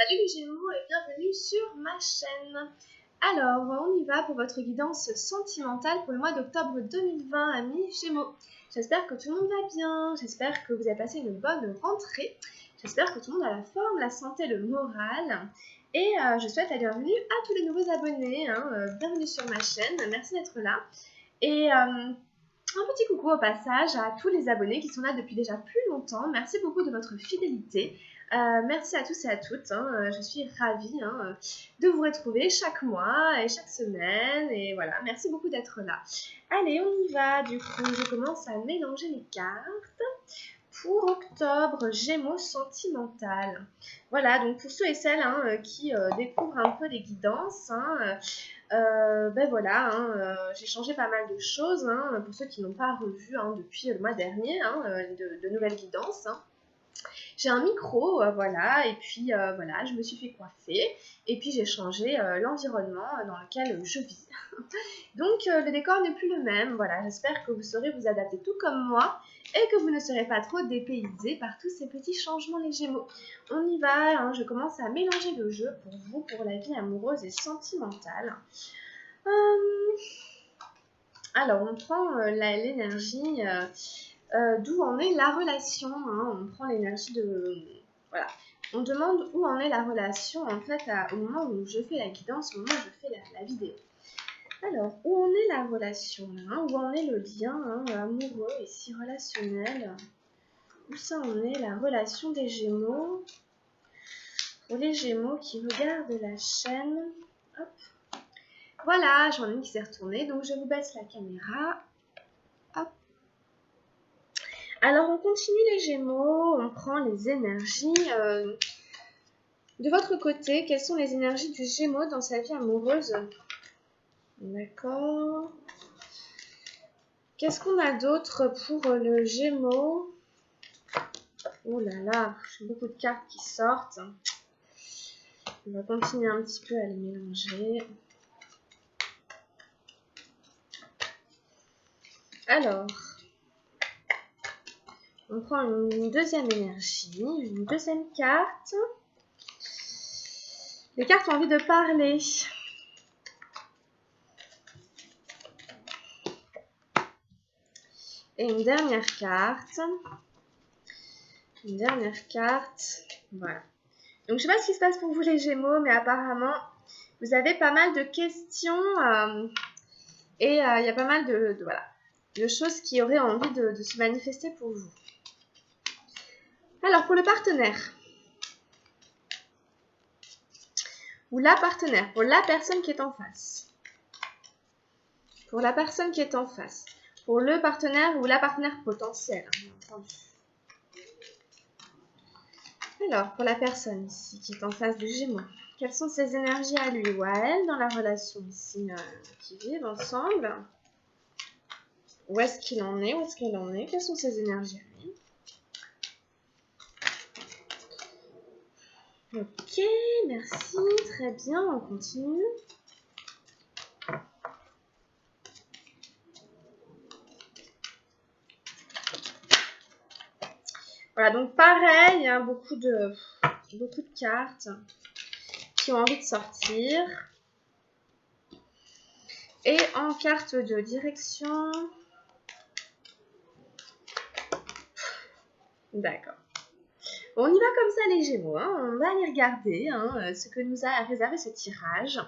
Salut les Gémeaux et bienvenue sur ma chaîne. Alors, on y va pour votre guidance sentimentale pour le mois d'octobre 2020, amis Gémeaux. J'espère que tout le monde va bien, j'espère que vous avez passé une bonne rentrée, j'espère que tout le monde a la forme, la santé, le moral. Et je souhaite la bienvenue à tous les nouveaux abonnés, bienvenue sur ma chaîne, merci d'être là. Et un petit coucou au passage à tous les abonnés qui sont là depuis déjà plus longtemps. Merci beaucoup de votre fidélité. Merci à tous et à toutes. Je suis ravie de vous retrouver chaque mois et chaque semaine. Et voilà, merci beaucoup d'être là. Allez, on y va. Du coup, je commence à mélanger les cartes pour octobre, Gémeaux sentimental. Voilà, donc pour ceux et celles qui découvrent un peu les guidances, ben voilà, j'ai changé pas mal de choses, pour ceux qui n'ont pas revu depuis le mois dernier, de nouvelles guidances. J'ai un micro, voilà, et puis voilà, je me suis fait coiffer, et puis j'ai changé l'environnement dans lequel je vis. Donc le décor n'est plus le même, voilà, j'espère que vous saurez vous adapter tout comme moi, et que vous ne serez pas trop dépaysés par tous ces petits changements les Gémeaux. On y va, je commence à mélanger le jeu pour vous, pour la vie amoureuse et sentimentale. Alors, on prend l'énergie d'où en est la relation. On prend l'énergie de... Voilà. On demande où en est la relation, en fait, au moment où je fais la guidance, au moment où je fais la vidéo. Alors, où en est la relation où en est le lien amoureux et si relationnel? Où ça en est la relation des Gémeaux? Pour les Gémeaux qui regardent la chaîne, hop. Voilà, j'en ai une qui s'est retournée, donc je vous baisse la caméra. Hop. Alors, on continue les Gémeaux, on prend les énergies de votre côté. Quelles sont les énergies du Gémeaux dans sa vie amoureuse? D'accord. Qu'est-ce qu'on a d'autre pour le Gémeaux? Oh là là, j'ai beaucoup de cartes qui sortent. On va continuer un petit peu à les mélanger. Alors, on prend une deuxième énergie, une deuxième carte. Les cartes ont envie de parler. Et une dernière carte. Une dernière carte. Voilà. Donc, je ne sais pas ce qui se passe pour vous les Gémeaux, mais apparemment, vous avez pas mal de questions. Et il y a pas mal de choses qui auraient envie de se manifester pour vous. Alors, pour le partenaire. Ou la partenaire. Pour la personne qui est en face. Pour la personne qui est en face. Pour le partenaire ou la partenaire potentielle, bien entendu. Alors, pour la personne ici qui est en face du Gémeaux, quelles sont ses énergies à lui ou à elle dans la relation ici qui vivent ensemble? Où est-ce qu'il en est? Où est-ce qu'elle en est? Quelles sont ses énergies à lui? Ok, merci, très bien, on continue. Voilà, donc pareil, beaucoup de cartes qui ont envie de sortir. Et en carte de direction... D'accord. Bon, on y va comme ça les Gémeaux, on va aller regarder ce que nous a réservé ce tirage.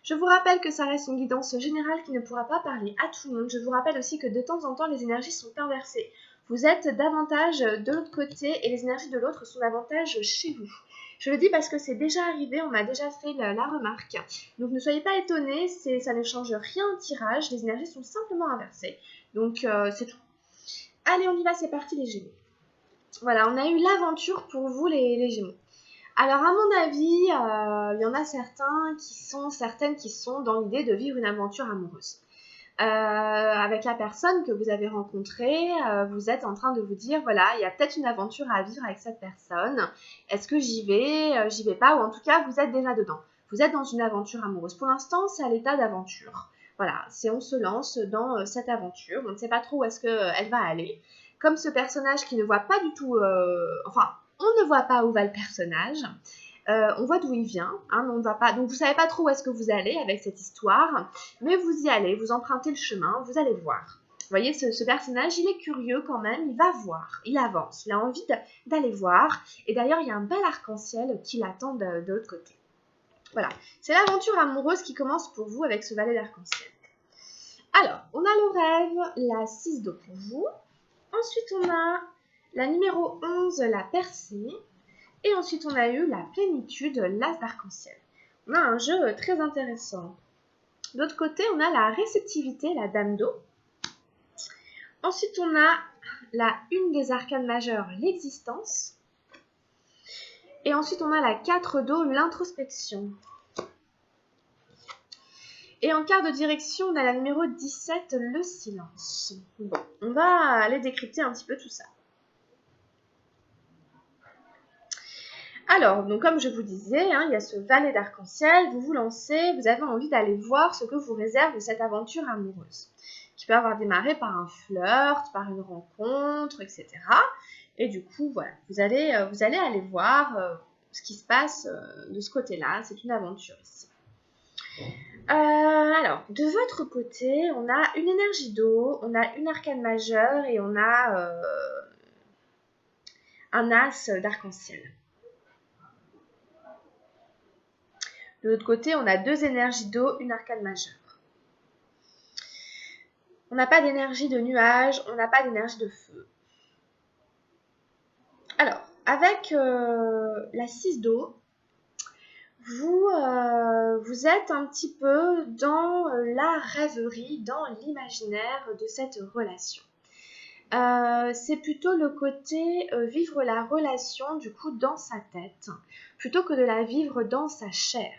Je vous rappelle que ça reste une guidance générale qui ne pourra pas parler à tout le monde. Je vous rappelle aussi que de temps en temps, les énergies sont inversées. Vous êtes davantage de l'autre côté et les énergies de l'autre sont davantage chez vous. Je le dis parce que c'est déjà arrivé, on m'a déjà fait la remarque. Donc ne soyez pas étonnés, ça ne change rien au tirage, les énergies sont simplement inversées. Donc c'est tout. Allez, on y va, c'est parti les Gémeaux. Voilà, on a eu l'aventure pour vous les Gémeaux. Alors à mon avis, il y en a certaines qui sont dans l'idée de vivre une aventure amoureuse. Avec la personne que vous avez rencontrée, vous êtes en train de vous dire, voilà, il y a peut-être une aventure à vivre avec cette personne. Est-ce que j'y vais pas? Ou en tout cas, vous êtes déjà dedans. Vous êtes dans une aventure amoureuse. Pour l'instant, c'est à l'état d'aventure. Voilà, on se lance dans cette aventure. On ne sait pas trop où est-ce qu'elle va aller. Comme ce personnage qui ne voit pas du tout... on ne voit pas où va le personnage. On voit d'où il vient, hein, mais on ne va pas. Donc vous ne savez pas trop où est-ce que vous allez avec cette histoire, mais vous y allez, vous empruntez le chemin, vous allez voir. Vous voyez, ce personnage, il est curieux quand même, il va voir, il avance, il a envie d'aller voir. Et d'ailleurs, il y a un bel arc-en-ciel qui l'attend de l'autre côté. Voilà, c'est l'aventure amoureuse qui commence pour vous avec ce valet d'arc-en-ciel. Alors, on a le rêve, la 6 d'eau pour vous. Ensuite, on a la numéro 11, la percée. Et ensuite, on a eu la plénitude, l'as d'arc-en-ciel. On a un jeu très intéressant. De l'autre côté, on a la réceptivité, la dame d'eau. Ensuite, on a la 1 des arcanes majeures, l'existence. Et ensuite, on a la 4 d'eau, l'introspection. Et en quart de direction, on a la numéro 17, le silence. Bon, on va aller décrypter un petit peu tout ça. Alors, donc comme je vous disais, hein, il y a ce valet d'arc-en-ciel, vous vous lancez, vous avez envie d'aller voir ce que vous réserve cette aventure amoureuse, qui peut avoir démarré par un flirt, par une rencontre, etc. Et du coup, voilà, vous allez aller voir ce qui se passe de ce côté-là, c'est une aventure ici. Alors, de votre côté, on a une énergie d'eau, on a une arcane majeure et on a un as d'arc-en-ciel. De l'autre côté, on a 2 énergies d'eau, une arcane majeure. On n'a pas d'énergie de nuage, on n'a pas d'énergie de feu. Alors, avec la 6 d'eau, vous êtes un petit peu dans la rêverie, dans l'imaginaire de cette relation. C'est plutôt le côté vivre la relation du coup dans sa tête, plutôt que de la vivre dans sa chair.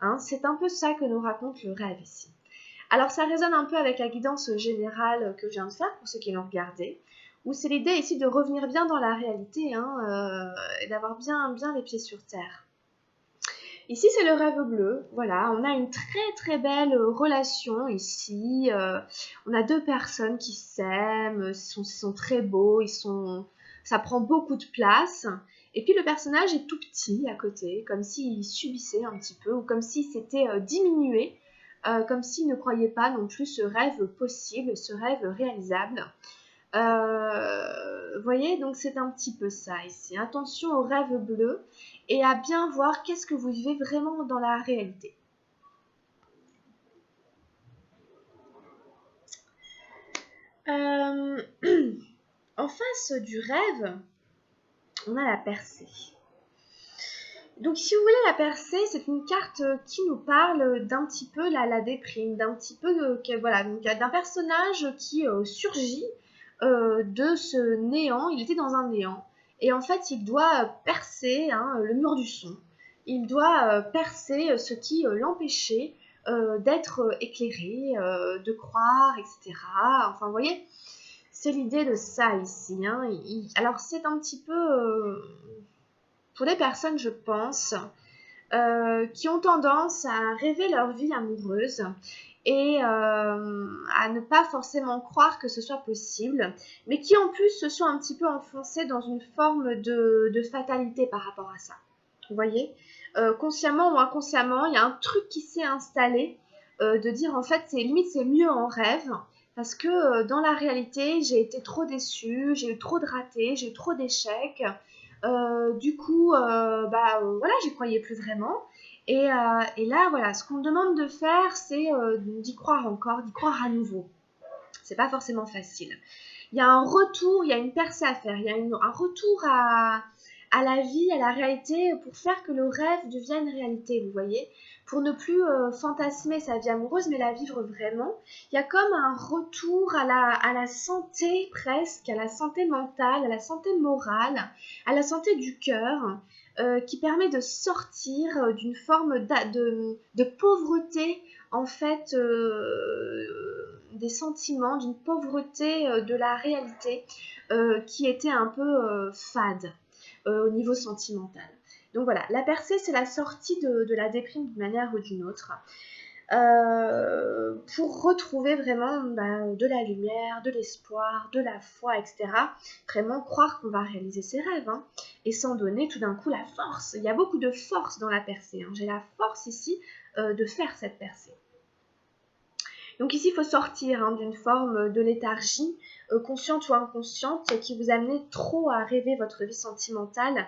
Hein, c'est un peu ça que nous raconte le rêve ici. Alors ça résonne un peu avec la guidance générale que je viens de faire pour ceux qui l'ont regardé, où c'est l'idée ici de revenir bien dans la réalité et d'avoir bien les pieds sur terre. Ici, c'est le rêve bleu. Voilà, on a une très très belle relation ici. On a 2 personnes qui s'aiment, ils sont très beaux, ça prend beaucoup de place. Et puis le personnage est tout petit à côté, comme s'il subissait un petit peu, ou comme s'il s'était diminué, comme s'il ne croyait pas non plus ce rêve possible, ce rêve réalisable. Vous voyez, donc c'est un petit peu ça ici. Attention au rêve bleu et à bien voir qu'est-ce que vous vivez vraiment dans la réalité. En face du rêve, on a la percée. Donc si vous voulez, la percée, c'est une carte qui nous parle d'un petit peu la déprime, d'un petit peu voilà, donc d'un personnage qui surgit de ce néant. Il était dans un néant et en fait il doit percer le mur du son. Il doit percer ce qui l'empêchait d'être éclairé, de croire, etc. Enfin vous voyez, c'est l'idée de ça ici. Alors c'est un petit peu pour des personnes, je pense, qui ont tendance à rêver leur vie amoureuse et à ne pas forcément croire que ce soit possible, mais qui en plus se sont un petit peu enfoncés dans une forme de fatalité par rapport à ça. Vous voyez, consciemment ou inconsciemment, il y a un truc qui s'est installé de dire en fait, limite c'est mieux en rêve, parce que dans la réalité, j'ai été trop déçue, j'ai eu trop de ratés, j'ai eu trop d'échecs. Du coup, voilà, j'y croyais plus vraiment. Et là, voilà, ce qu'on me demande de faire, c'est d'y croire encore, d'y croire à nouveau. C'est pas forcément facile. Il y a un retour, il y a une percée à faire, il y a un retour à la vie, à la réalité, pour faire que le rêve devienne réalité, vous voyez, pour ne plus fantasmer sa vie amoureuse, mais la vivre vraiment. Il y a comme un retour à la santé presque, à la santé mentale, à la santé morale, à la santé du cœur, qui permet de sortir d'une forme de pauvreté, en fait, des sentiments, d'une pauvreté de la réalité qui était un peu fade au niveau sentimental. Donc voilà, la percée, c'est la sortie de la déprime d'une manière ou d'une autre. pour retrouver vraiment de la lumière, de l'espoir, de la foi, etc. Vraiment croire qu'on va réaliser ses rêves, hein, et s'en donner tout d'un coup la force. Il y a beaucoup de force dans la percée, hein. J'ai la force ici de faire cette percée. Donc ici, il faut sortir, hein, d'une forme de léthargie, consciente ou inconsciente, qui vous amenait trop à rêver votre vie sentimentale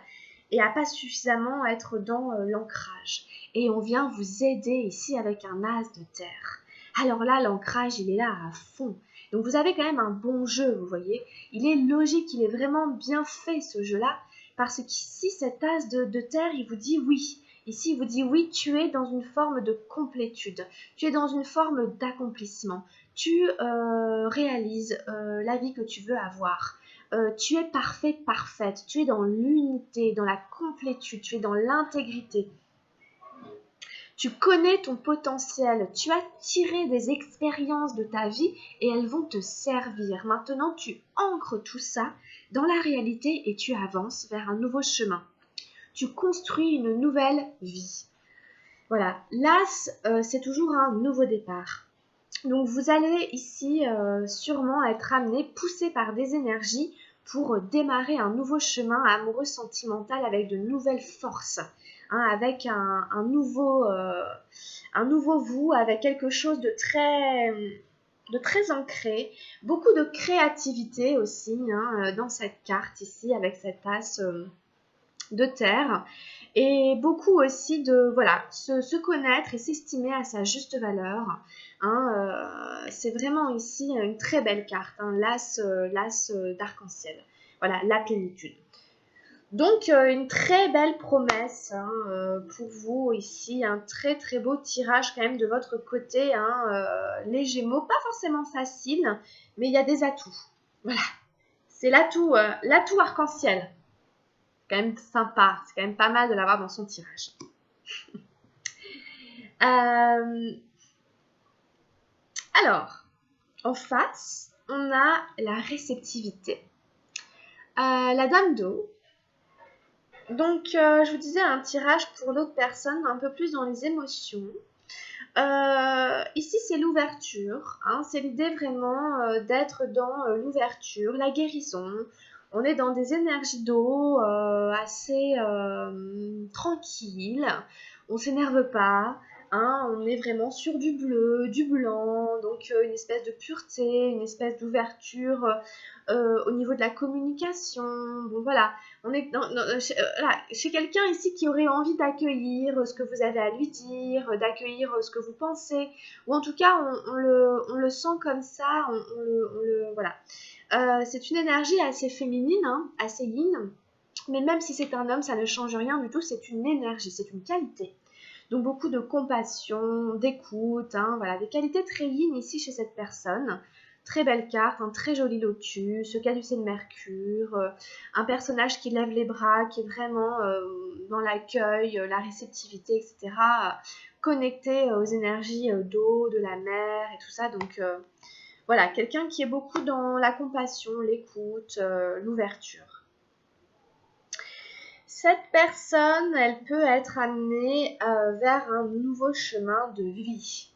et à pas suffisamment être dans l'ancrage. Et on vient vous aider ici avec un as de terre. Alors là, l'ancrage, il est là à fond. Donc vous avez quand même un bon jeu, vous voyez. Il est logique, il est vraiment bien fait ce jeu-là, parce qu'ici, cet as de terre, il vous dit oui. Ici, il vous dit oui, tu es dans une forme de complétude, tu es dans une forme d'accomplissement, tu réalises la vie que tu veux avoir. Tu es parfait, parfaite, tu es dans l'unité, dans la complétude, tu es dans l'intégrité. Tu connais ton potentiel, tu as tiré des expériences de ta vie et elles vont te servir. Maintenant, tu ancres tout ça dans la réalité et tu avances vers un nouveau chemin. Tu construis une nouvelle vie. Voilà, l'as, c'est toujours un nouveau départ. Donc vous allez ici sûrement être amené, poussé par des énergies pour démarrer un nouveau chemin amoureux sentimental avec de nouvelles forces, hein, avec un nouveau vous, avec quelque chose de très ancré, beaucoup de créativité aussi, hein, dans cette carte ici avec cette as de terre, et beaucoup aussi de se connaître et s'estimer à sa juste valeur, hein, c'est vraiment ici une très belle carte, hein, l'as d'arc-en-ciel, voilà, la plénitude. Donc une très belle promesse, hein, pour vous ici, un très très beau tirage quand même de votre côté, hein, les Gémeaux, pas forcément facile, mais il y a des atouts, voilà, c'est l'atout arc-en-ciel. Quand même sympa, c'est quand même pas mal de l'avoir dans son tirage. Alors, en face, on a la réceptivité. La dame d'eau. Donc, je vous disais un tirage pour l'autre personne, un peu plus dans les émotions. Ici, c'est l'ouverture, hein, c'est l'idée vraiment d'être dans l'ouverture, la guérison. On est dans des énergies d'eau assez tranquilles, on ne s'énerve pas, hein, on est vraiment sur du bleu, du blanc, donc une espèce de pureté, une espèce d'ouverture au niveau de la communication. Bon voilà, on est chez quelqu'un ici qui aurait envie d'accueillir ce que vous avez à lui dire, d'accueillir ce que vous pensez, ou en tout cas on le sent comme ça, voilà. C'est une énergie assez féminine, hein, assez yin, mais même si c'est un homme, ça ne change rien du tout, c'est une énergie, c'est une qualité. Donc beaucoup de compassion, d'écoute, hein, voilà, des qualités très yin ici chez cette personne. Très belle carte, un très joli lotus, caducée de Mercure, un personnage qui lève les bras, qui est vraiment dans l'accueil, la réceptivité, etc. Connecté aux énergies d'eau, de la mer et tout ça. Donc voilà, quelqu'un qui est beaucoup dans la compassion, l'écoute, l'ouverture. Cette personne, elle peut être amenée vers un nouveau chemin de vie.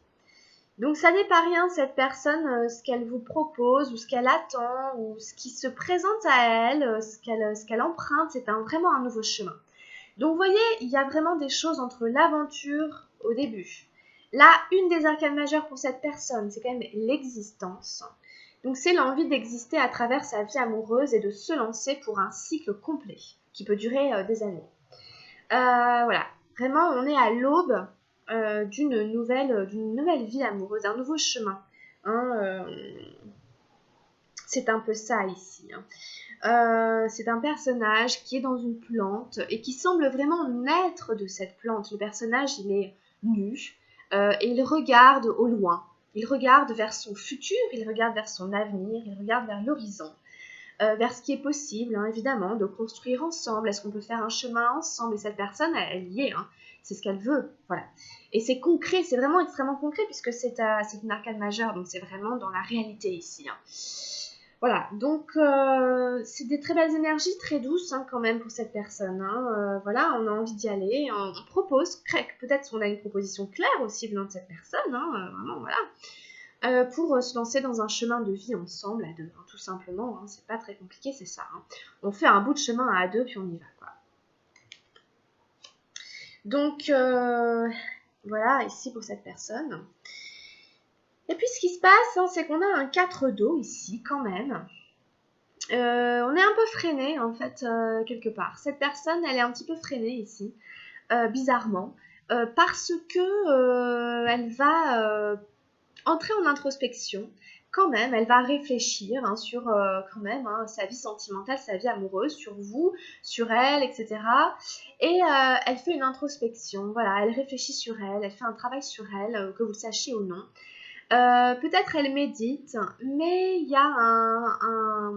Donc ça n'est pas rien, cette personne, ce qu'elle vous propose ou ce qu'elle attend ou ce qui se présente à elle, ce qu'elle emprunte, c'est vraiment un nouveau chemin. Donc vous voyez, il y a vraiment des choses entre l'aventure au début. Là, une des arcanes majeures pour cette personne, c'est quand même l'existence. Donc c'est l'envie d'exister à travers sa vie amoureuse et de se lancer pour un cycle complet qui peut durer des années. Voilà, vraiment on est à l'aube d'une nouvelle vie amoureuse, d'un nouveau chemin. Hein, c'est un peu ça ici. Hein. C'est un personnage qui est dans une plante et qui semble vraiment naître de cette plante. Le personnage, il est nu et il regarde au loin. Il regarde vers son futur, il regarde vers son avenir, il regarde vers l'horizon. Vers ce qui est possible, hein, évidemment, de construire ensemble. Est-ce qu'on peut faire un chemin ensemble? Et cette personne, elle y est, hein. C'est ce qu'elle veut, voilà. Et c'est concret, c'est vraiment extrêmement concret puisque c'est une arcane majeure, donc c'est vraiment dans la réalité ici. Hein. Voilà, donc c'est des très belles énergies, très douces hein, quand même pour cette personne. Hein. Voilà, on a envie d'y aller, on propose, peut-être qu'on a une proposition claire aussi venant de cette personne, hein, vraiment, voilà. Pour se lancer dans un chemin de vie ensemble à deux, hein, tout simplement. Hein, c'est pas très compliqué, c'est ça. Hein. On fait un bout de chemin à deux, puis on y va, quoi. Donc, voilà, ici pour cette personne. Et puis, ce qui se passe, hein, c'est qu'on a un 4 d'eau ici, quand même. On est un peu freiné, en fait, quelque part. Cette personne, elle est un petit peu freinée ici, bizarrement, parce que elle va entrer en introspection. Quand même, elle va réfléchir hein, sur quand même hein, sa vie sentimentale, sa vie amoureuse, sur vous, sur elle, etc. Et elle fait une introspection. Voilà, elle réfléchit sur elle, elle fait un travail sur elle, que vous le sachiez ou non. Peut-être elle médite, mais il y a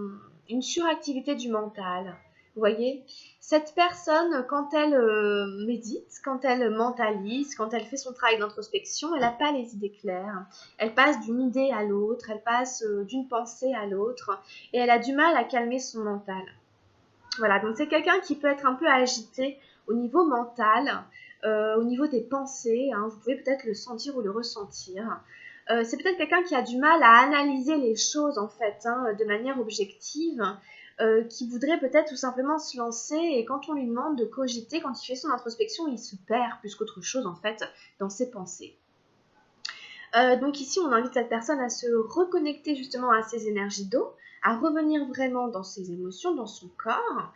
une suractivité du mental. Vous voyez, cette personne, quand elle médite, quand elle mentalise, quand elle fait son travail d'introspection, elle n'a pas les idées claires. Elle passe d'une idée à l'autre, elle passe d'une pensée à l'autre, et elle a du mal à calmer son mental. Voilà, donc c'est quelqu'un qui peut être un peu agité au niveau mental, au niveau des pensées, hein, vous pouvez peut-être le sentir ou le ressentir. C'est peut-être quelqu'un qui a du mal à analyser les choses en fait, hein, de manière objective, qui voudrait peut-être tout simplement se lancer et quand on lui demande de cogiter, quand il fait son introspection, il se perd plus qu'autre chose en fait dans ses pensées. Donc ici, on invite cette personne à se reconnecter justement à ses énergies d'eau, à revenir vraiment dans ses émotions, dans son corps,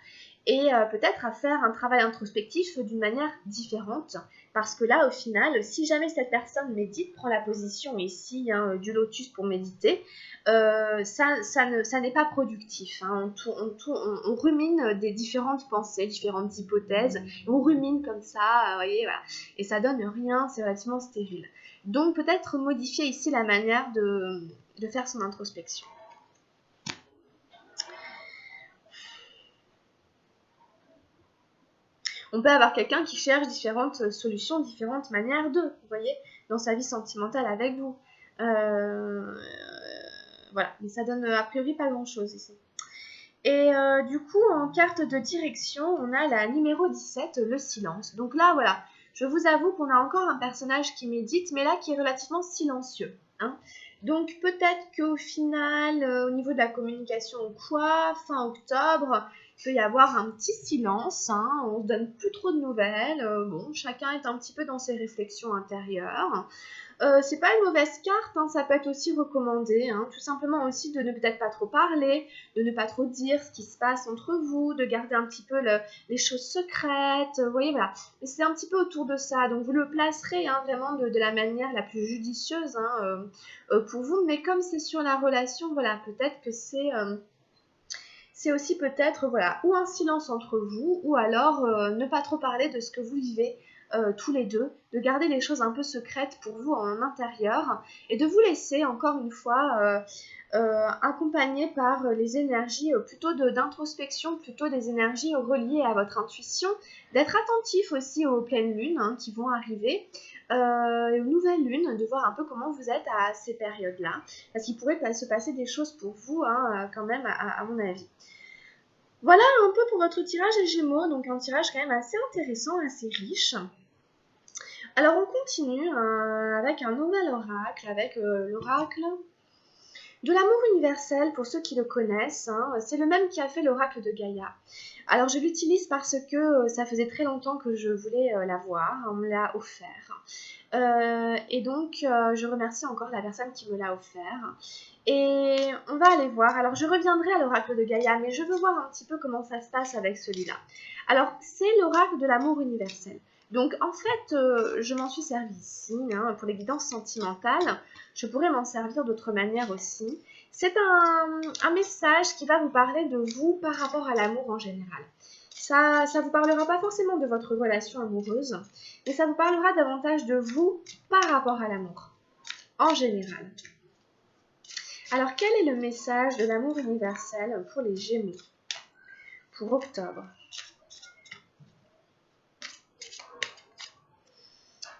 et peut-être à faire un travail introspectif d'une manière différente. Parce que là, au final, si jamais cette personne médite, prend la position ici hein, du lotus pour méditer, ça n'est pas productif. Hein. On rumine des différentes pensées, différentes hypothèses, on rumine comme ça, vous voyez, voilà. Et ça donne rien, c'est relativement stérile. Donc peut-être modifier ici la manière de faire son introspection. On peut avoir quelqu'un qui cherche différentes solutions, différentes manières de, vous voyez, dans sa vie sentimentale avec vous. Voilà, mais ça donne a priori pas grand-chose ici. Et du coup, en carte de direction, on a la numéro 17, le silence. Donc là, voilà, je vous avoue qu'on a encore un personnage qui médite, mais là qui est relativement silencieux. Hein. Donc peut-être qu'au final, au niveau de la communication ou quoi, fin octobre, il peut y avoir un petit silence, hein, on ne donne plus trop de nouvelles, bon, chacun est un petit peu dans ses réflexions intérieures. C'est pas une mauvaise carte, hein, ça peut être aussi recommandé, hein, tout simplement aussi de ne peut-être pas trop parler, de ne pas trop dire ce qui se passe entre vous, de garder un petit peu les choses secrètes, vous voyez, voilà. Et c'est un petit peu autour de ça, donc vous le placerez hein, vraiment de la manière la plus judicieuse hein, pour vous, mais comme c'est sur la relation, voilà, peut-être que c'est aussi peut-être voilà, ou un silence entre vous, ou alors ne pas trop parler de ce que vous vivez tous les deux, de garder les choses un peu secrètes pour vous en intérieur, et de vous laisser encore une fois accompagné par les énergies plutôt d'introspection, plutôt des énergies reliées à votre intuition, d'être attentif aussi aux pleines lunes hein, qui vont arriver, et aux nouvelles lunes, de voir un peu comment vous êtes à ces périodes-là, parce qu'il pourrait se passer des choses pour vous hein, quand même à mon avis. Voilà un peu pour votre tirage des Gémeaux, donc un tirage quand même assez intéressant, assez riche. Alors on continue avec un nouvel oracle, avec l'oracle de l'amour universel pour ceux qui le connaissent. Hein. C'est le même qui a fait l'oracle de Gaïa. Alors je l'utilise parce que ça faisait très longtemps que je voulais l'avoir, on me l'a offert. Et donc je remercie encore la personne qui me l'a offert. Et on va aller voir. Alors je reviendrai à l'oracle de Gaïa, mais je veux voir un petit peu comment ça se passe avec celui-là. Alors c'est l'oracle de l'amour universel. Donc en fait, je m'en suis servie ici hein, pour les guidances sentimentales. Je pourrais m'en servir d'autres manières aussi. C'est un message qui va vous parler de vous par rapport à l'amour en général. Ça vous parlera pas forcément de votre relation amoureuse, mais ça vous parlera davantage de vous par rapport à l'amour en général. Alors, quel est le message de l'amour universel pour les Gémeaux pour octobre?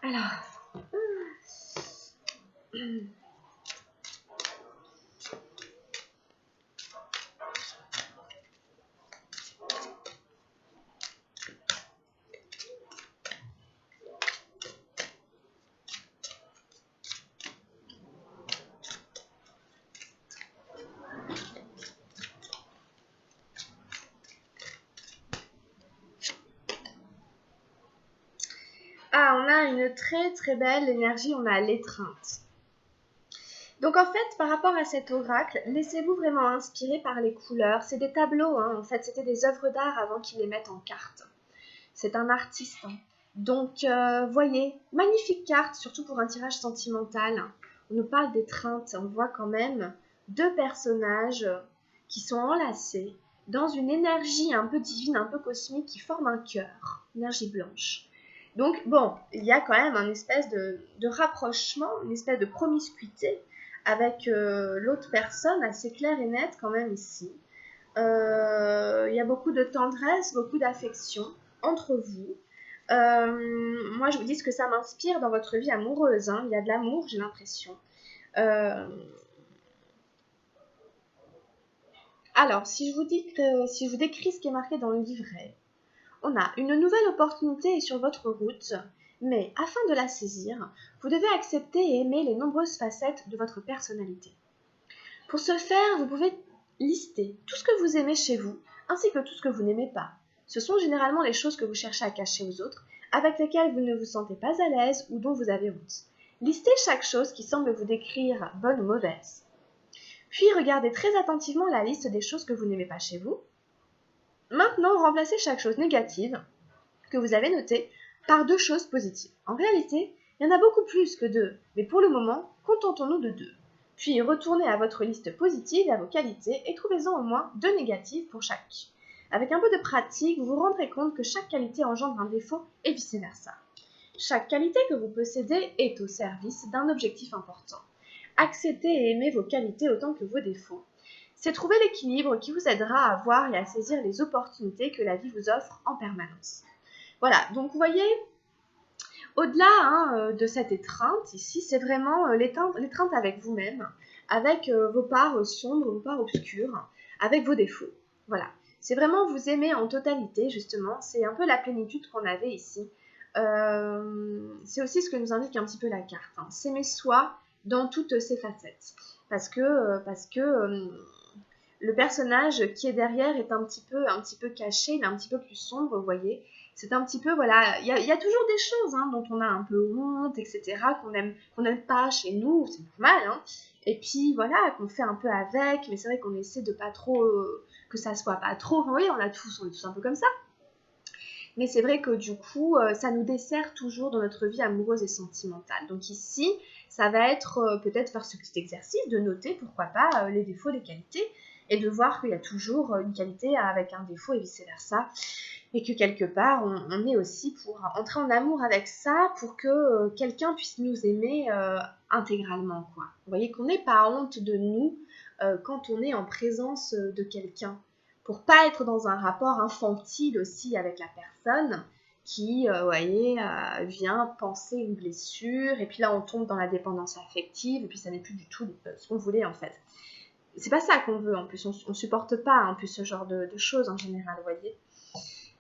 Alors, Ah, on a une très très belle énergie, on a l'étreinte. Donc en fait, par rapport à cet oracle, laissez-vous vraiment inspirer par les couleurs. C'est des tableaux, hein. En fait, c'était des œuvres d'art avant qu'ils les mettent en cartes. C'est un artiste, hein. Donc, voyez, magnifique carte, surtout pour un tirage sentimental. On nous parle d'étreinte, on voit quand même deux personnages qui sont enlacés dans une énergie un peu divine, un peu cosmique, qui forme un cœur, énergie blanche. Donc, bon, il y a quand même une espèce de rapprochement, une espèce de promiscuité avec l'autre personne, assez claire et nette quand même ici. Il y a beaucoup de tendresse, beaucoup d'affection entre vous. Moi, je vous dis ce que ça m'inspire dans votre vie amoureuse, hein. Il y a de l'amour, j'ai l'impression. Alors, si je vous décris ce qui est marqué dans le livret, on a une nouvelle opportunité sur votre route, mais afin de la saisir, vous devez accepter et aimer les nombreuses facettes de votre personnalité. Pour ce faire, vous pouvez lister tout ce que vous aimez chez vous, ainsi que tout ce que vous n'aimez pas. Ce sont généralement les choses que vous cherchez à cacher aux autres, avec lesquelles vous ne vous sentez pas à l'aise ou dont vous avez honte. Listez chaque chose qui semble vous décrire bonne ou mauvaise. Puis regardez très attentivement la liste des choses que vous n'aimez pas chez vous. Maintenant, remplacez chaque chose négative que vous avez notée par deux choses positives. En réalité, il y en a beaucoup plus que deux, mais pour le moment, contentons-nous de deux. Puis retournez à votre liste positive et à vos qualités et trouvez-en au moins deux négatives pour chaque. Avec un peu de pratique, vous vous rendrez compte que chaque qualité engendre un défaut et vice-versa. Chaque qualité que vous possédez est au service d'un objectif important. Acceptez et aimez vos qualités autant que vos défauts. C'est trouver l'équilibre qui vous aidera à voir et à saisir les opportunités que la vie vous offre en permanence. Voilà, donc vous voyez, au-delà de cette étreinte, ici, c'est vraiment l'étreinte avec vous-même, avec vos parts sombres, vos parts obscures, avec vos défauts. Voilà, c'est vraiment vous aimer en totalité, justement. C'est un peu la plénitude qu'on avait ici. C'est aussi ce que nous indique un petit peu la carte, hein. S'aimer soi dans toutes ses facettes. Parce que le personnage qui est derrière est un petit peu caché, il est un petit peu plus sombre, vous voyez. C'est un petit peu, voilà, il y a toujours des choses hein, dont on a un peu honte, etc., qu'on n'aime pas chez nous, c'est normal, hein. Et puis, voilà, qu'on fait un peu avec, mais c'est vrai qu'on essaie de pas trop, que ça soit pas trop, vous voyez, on est tous un peu comme ça. Mais c'est vrai que du coup, ça nous dessert toujours dans notre vie amoureuse et sentimentale. Donc ici, ça va être peut-être faire ce petit exercice de noter, pourquoi pas, les défauts, les qualités, et de voir qu'il y a toujours une qualité avec un défaut et vice-versa. Et que quelque part, on est aussi pour entrer en amour avec ça, pour que quelqu'un puisse nous aimer intégralement, quoi. Vous voyez qu'on n'ait pas honte de nous quand on est en présence de quelqu'un, pour pas être dans un rapport infantile aussi avec la personne qui, vous voyez, vient penser une blessure, et puis là on tombe dans la dépendance affective, et puis ça n'est plus du tout ce qu'on voulait en fait. C'est pas ça qu'on veut en plus, on supporte pas en plus ce genre de choses en général, vous voyez.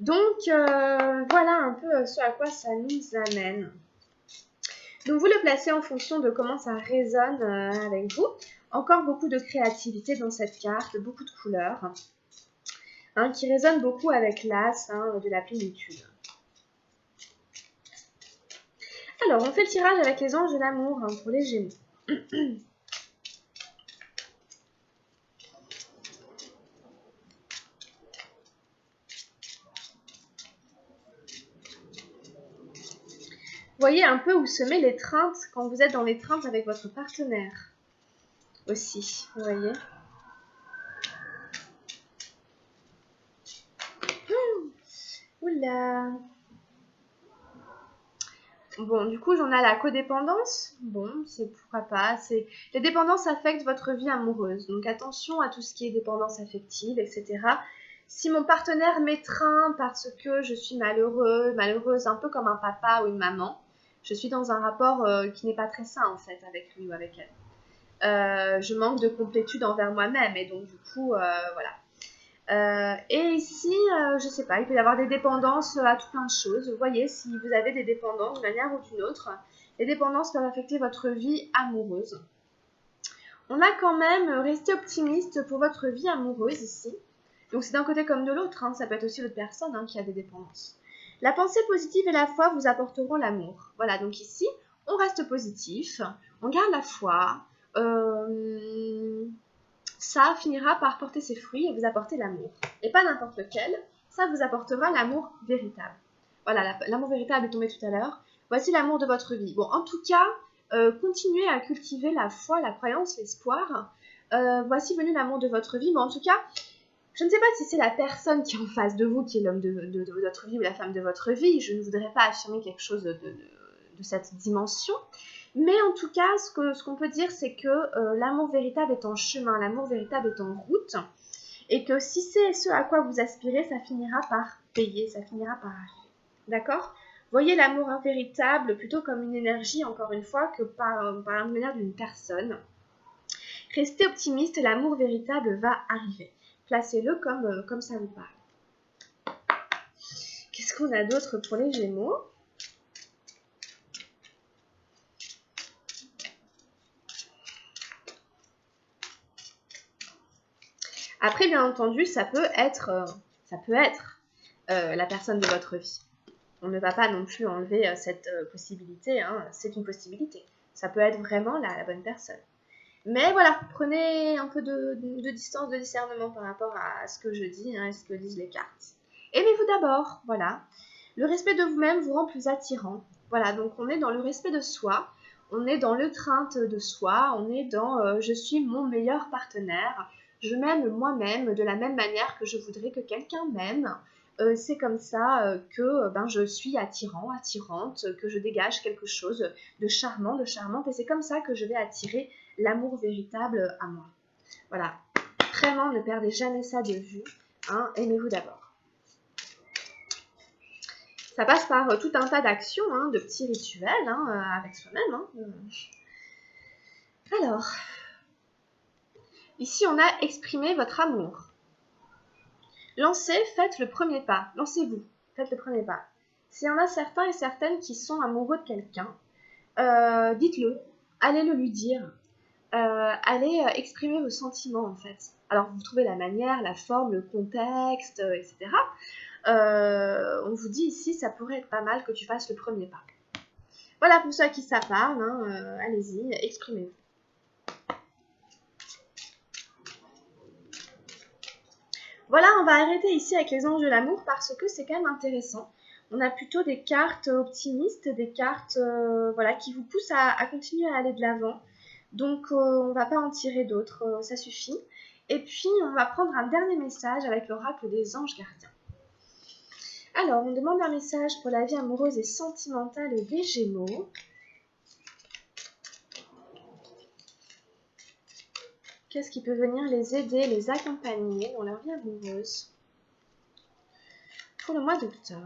Donc, voilà un peu ce à quoi ça nous amène. Donc, vous le placez en fonction de comment ça résonne avec vous. Encore beaucoup de créativité dans cette carte, beaucoup de couleurs, hein, qui résonnent beaucoup avec l'as de la plénitude. Alors, on fait le tirage avec les anges de l'amour pour les Gémeaux. Voyez un peu où se met l'étreinte quand vous êtes dans l'étreinte avec votre partenaire. Aussi, vous voyez. Oula. Bon, du coup, j'en ai la codépendance. Bon, c'est pourquoi pas. Les dépendances affectent votre vie amoureuse. Donc, attention à tout ce qui est dépendance affective, etc. Si mon partenaire m'étreint parce que je suis malheureuse, un peu comme un papa ou une maman, je suis dans un rapport qui n'est pas très sain, en fait, avec lui ou avec elle. Je manque de complétude envers moi-même. Et donc, du coup, voilà. Et ici, je sais pas, il peut y avoir des dépendances à tout plein de choses. Vous voyez, si vous avez des dépendances d'une manière ou d'une autre, les dépendances peuvent affecter votre vie amoureuse. On a quand même resté optimiste pour votre vie amoureuse ici. Donc c'est d'un côté comme de l'autre, hein, ça peut être aussi l'autre personne qui a des dépendances. La pensée positive et la foi vous apporteront l'amour. Voilà, donc ici, on reste positif, on garde la foi, ça finira par porter ses fruits et vous apporter l'amour. Et pas n'importe lequel, ça vous apportera l'amour véritable. Voilà, l'amour véritable est tombé tout à l'heure. Voici l'amour de votre vie. Bon, en tout cas, continuez à cultiver la foi, la croyance, l'espoir. Voici venu l'amour de votre vie. Mais en tout cas, je ne sais pas si c'est la personne qui est en face de vous qui est l'homme de votre vie ou la femme de votre vie. Je ne voudrais pas affirmer quelque chose de cette dimension. Mais en tout cas, ce qu'on peut dire, c'est que l'amour véritable est en chemin, l'amour véritable est en route. Et que si c'est ce à quoi vous aspirez, ça finira par payer, ça finira par arriver. D'accord ? Voyez l'amour véritable plutôt comme une énergie, encore une fois, que par la manière d'une personne. Restez optimiste, l'amour véritable va arriver. Placez-le comme ça vous parle. Qu'est-ce qu'on a d'autre pour les Gémeaux ? Après, bien entendu, ça peut être la personne de votre vie. On ne va pas non plus enlever cette possibilité, hein. C'est une possibilité. Ça peut être vraiment la bonne personne. Mais voilà, prenez un peu de distance, de discernement par rapport à ce que je dis, hein, et ce que disent les cartes. Aimez-vous d'abord, voilà. Le respect de vous-même vous rend plus attirant. Voilà, donc on est dans le respect de soi, on est dans l'étreinte de soi, on est dans je suis mon meilleur partenaire, je m'aime moi-même de la même manière que je voudrais que quelqu'un m'aime. C'est comme ça que je suis attirant, attirante, que je dégage quelque chose de charmant, de charmante, et c'est comme ça que je vais attirer l'amour véritable à moi. Voilà, vraiment ne perdez jamais ça de vue, hein, aimez-vous d'abord. Ça passe par tout un tas d'actions, hein, de petits rituels avec soi-même. Hein. Alors, ici on a exprimé votre amour. Lancez, faites le premier pas. Lancez-vous, faites le premier pas. S'il y en a certains et certaines qui sont amoureux de quelqu'un, dites-le, allez le lui dire. Allez exprimer vos sentiments en fait. Alors vous trouvez la manière, la forme, le contexte, etc. On vous dit ici, ça pourrait être pas mal que tu fasses le premier pas. Voilà, pour ceux à qui ça parle, hein, allez-y, exprimez-vous. Voilà, on va arrêter ici avec les anges de l'amour parce que c'est quand même intéressant. On a plutôt des cartes optimistes, des cartes qui vous poussent à continuer à aller de l'avant. Donc on ne va pas en tirer d'autres, ça suffit. Et puis on va prendre un dernier message avec l'oracle des anges gardiens. Alors, on demande un message pour la vie amoureuse et sentimentale des Gémeaux. Qu'est-ce qui peut venir les aider, les accompagner dans leur vie amoureuse pour le mois d'octobre?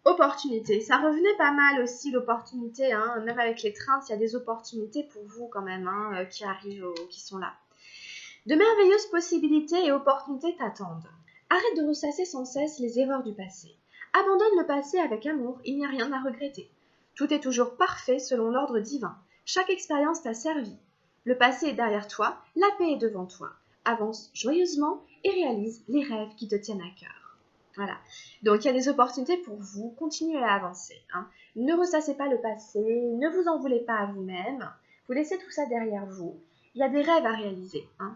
Opportunité. Ça revenait pas mal aussi l'opportunité, hein. Même avec les trains, il y a des opportunités pour vous quand même qui arrivent, qui sont là. De merveilleuses possibilités et opportunités t'attendent. Arrête de ressasser sans cesse les erreurs du passé. Abandonne le passé avec amour, il n'y a rien à regretter. Tout est toujours parfait selon l'ordre divin. Chaque expérience t'a servi. Le passé est derrière toi, la paix est devant toi. Avance joyeusement et réalise les rêves qui te tiennent à cœur. Voilà. Donc il y a des opportunités pour vous, continuez à avancer. Hein. Ne ressassez pas le passé, ne vous en voulez pas à vous-même. Vous laissez tout ça derrière vous. Il y a des rêves à réaliser. Hein.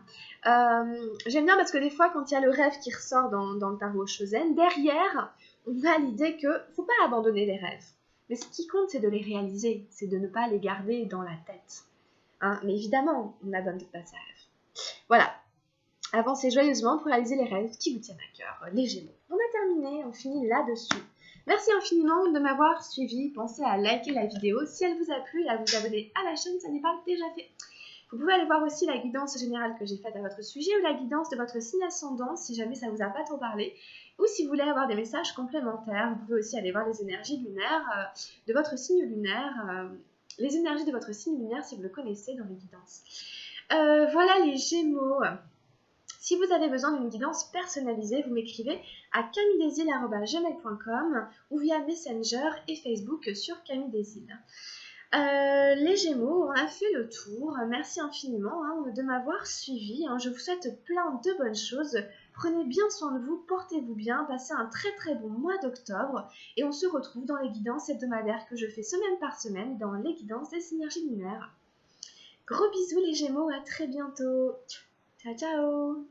J'aime bien parce que des fois, quand il y a le rêve qui ressort dans le tarot Chosen, derrière, on a l'idée qu'il ne faut pas abandonner les rêves. Mais ce qui compte, c'est de les réaliser, c'est de ne pas les garder dans la tête. Hein. Mais évidemment, on n'abandonne pas ses rêves. Voilà. Avancez joyeusement pour réaliser les rêves qui vous tiennent à cœur, les Gémeaux. On a terminé, on finit là-dessus. Merci infiniment de m'avoir suivi. Pensez à liker la vidéo si elle vous a plu et à vous abonner à la chaîne si ça n'est pas déjà fait. Vous pouvez aller voir aussi la guidance générale que j'ai faite à votre sujet ou la guidance de votre signe ascendant si jamais ça ne vous a pas trop parlé. Ou si vous voulez avoir des messages complémentaires, vous pouvez aussi aller voir les énergies lunaires de votre signe lunaire, les énergies de votre signe lunaire si vous le connaissez dans les guidances. Voilà les Gémeaux. Si vous avez besoin d'une guidance personnalisée, vous m'écrivez à camilledesil@gmail.com ou via Messenger et Facebook sur Camille Desil. Les Gémeaux, on a fait le tour. Merci infiniment de m'avoir suivi. Je vous souhaite plein de bonnes choses Prenez bien soin de vous, portez-vous bien, passez un très très bon mois d'octobre et on se retrouve dans les guidances hebdomadaires que je fais semaine par semaine dans les guidances des synergies lunaires. Gros bisous les Gémeaux, à très bientôt. Ciao ciao.